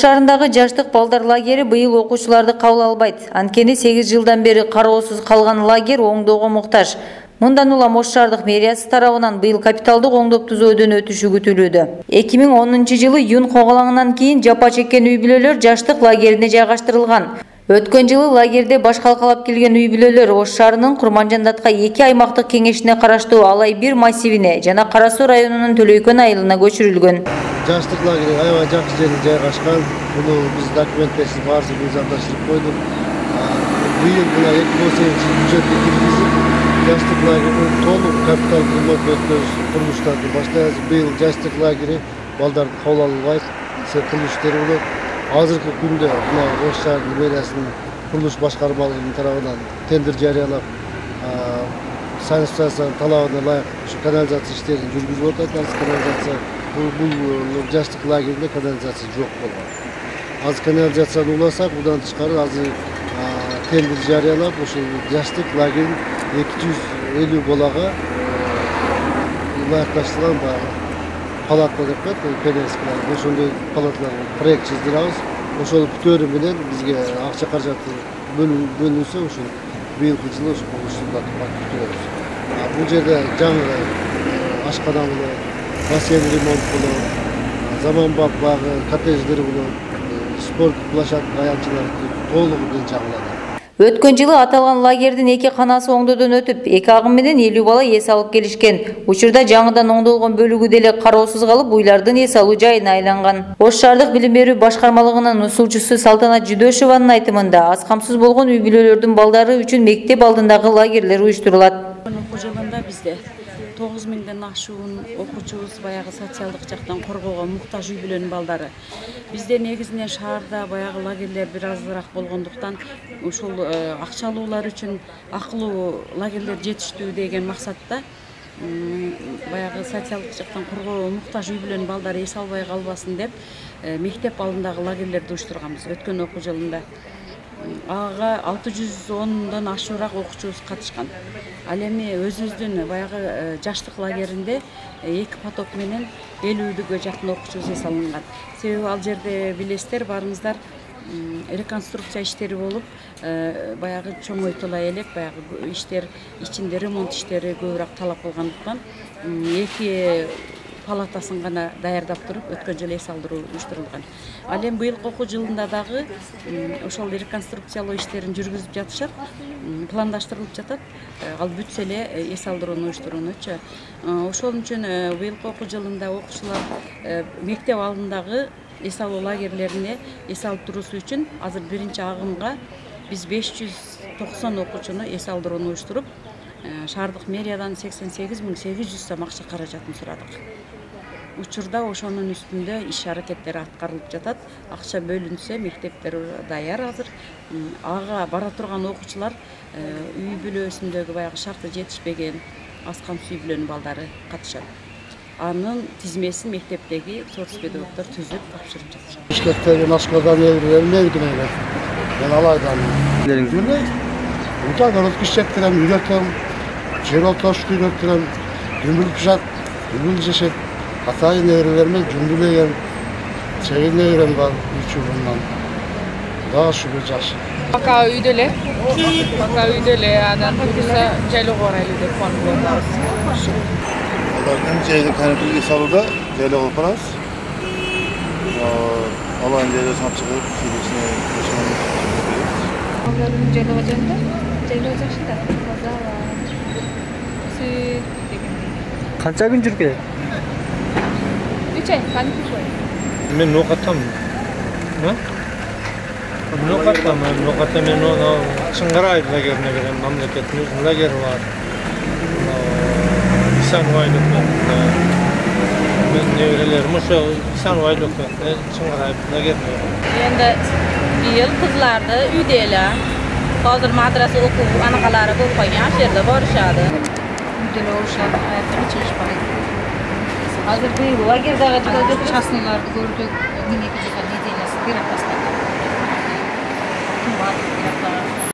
шаарындагы жаштык балдар лагери быйыл окуучуларды кабыл албайт. Анткени 8 жылдан бери кароосуз калган лагерь оңдоого муктаж. Мындан улам Ош шаардык мэриясы тарабынан быйыл капиталдык оңдоп түзөөдөн өтүшү күтүлүүдө. 2010 жылы июнь коголаңынан кийин жапа чеккен үй-бүлөлөр жаштык лагерине жайгаштырылган. Өткөн жылы лагерде баш калкалап келген үй-бүлөлөр Ош шаарынын Курманжандатка 2 аймактык кеңешине караштуу Алай 1 массивине жана Кара Суу районунун Төлөйкөн айылына көчүрүлгөн. Жаштык лагери аябай жакшы жерде жайгашкан. Буну биз документтешип баарыбыз мыйзамдаштырып койдук. Быйыл 2018 бюджетке киргизип, жаштык лагерин толук капитал ремонт өткөзүп, курулуштарды баштайбыз. Быйыл жаштык лагери балдарды кабыл албайт, курулуш иштери болот. Азыркы күндө мына Ош шаарынын мэриясынын курулуш башкармалыгынын тарабынан тендер жарыялап, санитарияның талабына ылайык ушу канализация иштерин жүргүзүп атат. Канализация бул жаштык лагеринде канализация жок болгон. Азыр канализацияны уласак, будан тышкары азыр тендер жарыялап, ошол жаштык лагерин 250 балага ылайыкташтырылган палата деп коет, пенескалар. Ошондой палаталарга проект чыздырабыз. Ошол бүтөөрү менен бизге акча каражаты бөлүнсө, ошол быйылкы жылы ошол курулуштарды күтөбүз. Бул жерде жаңы ашкана болот, бассейн ремонт болот, заманбап багы, коттедждер болот, спорт площадка аялчылары толугу жаңыланат. Өткөн жылы аталган лагердин 2 канасы оңдодон өтүп, 2 агым менен 50 бала эс алып келишкен. Учурда жаңыдан оңдолгон бөлүгү деле кароосуз калып, буйлардын эс алуу жайына айланган. Ош шаардык билим берүү башкармалыгынын усулчусу Салтанат Жүдөшеванын айтымында, аз камсыз болгон үй-бүлөлөрдүн балдары үчүн мектеп алдындагы лагерлер уюштурулат. Окуу жылында бизде 9000ден ашуун окуучубуз баягы социалдык жактан коргоого муктаж үй-бүлөнүн балдары. Бизде негизинен шаарда баягы лагерлер бир азыраак болгондуктан ушул акчалуулар үчүн акылуу лагерлер жетиштүү деген максатта баягы социалдык жактан коргоого муктаж үй-бүлөнүн балдары эс албай калбасын деп мектеп алдындагы лагерлерди уюштурганбыз өткөн окуу жылында. Ага 610дон ашуураак окуучубуз катышкан. Ал эми өзүбүздүн баягы жаштык лагеринде 2 поток менен 50-гө жакын окуучубуз эс алынган. Себеби ал жерде билесиздер, барыңыздар, реконструкция иштери болуп, баягы чоңойтула элек, баягы иштер ичинде ремонт иштери көбүрөөк талап кылгандыктан 2 палатасын гана даярдап туруп, өткөн жылы эс алдыруу уюштурулган. Ал эми быйылкы окуу жылында дагы ошол реконструкциялоо иштерин жүргүзүп жатышат, пландаштырылып жатат. Ал бүтсө эле эс алдырууну уюштуруунучу. Ошол үчүн быйылкы окуу жылында окуучулар мектеп алдындагы эс алуу лагерлерине эс алып туруусу үчүн азыр 1-агымга биз 590 окуучуну эс алдырууну уюштуруп, шаардык мэриядан 88.800 сом акча каражатын сурадык. Учурда ошонун үстүндө иш аракеттери аткарылып жатат. Акча бөлүнсө, мектептер даяр азыр. Ага бара турган окуучулар үй бүлөсүндөгү баягы шарты жетишпеген аз камсыз үй бүлөнүн балдары катышат. Анын тизмесин мектептеги соцпедагогдор түзүп тапшырып жатышат. Бишкектеги ашкадан меврилер, мен алайдан. Мута городский сектордан үйрөтөм, жер отошку үйрөтөм, дүмбүл пышат, дүмбүл жешет, атайын нерелермен жүндүлеген, чейин нерем бар, үчүрүнөн. Да шүгүр жакшы. Пока үйдө эле, анан кыса жайлоого барайлы деп план кылабыз. Алардын жайы канализация салууда жайлоого барабыз. Алардын жайы сапчыгып, киришине Алардын жайлоого жайлоо жакшы да. Канча күн жүрүп келет? 3 ай, каникул бой. Мен нокаттам. Мен Чыңгарай лагерине берем, мамлекеттин лагери бар. Исанбайлыкта. Мен неберелерим ошо Исанбайлыкта, Чыңгарай лагерине. Endi biyil qizlarni uyda эле. Hozir madrasa o'quv anaqalari bo'lib qolgan, shu yerda borishadi. Uyda olishadi, hayotga chiqishmaydi. Hozir bu lagerdagi juda частныйларды көрдүк. 1200 nedelasi berib tashlagan.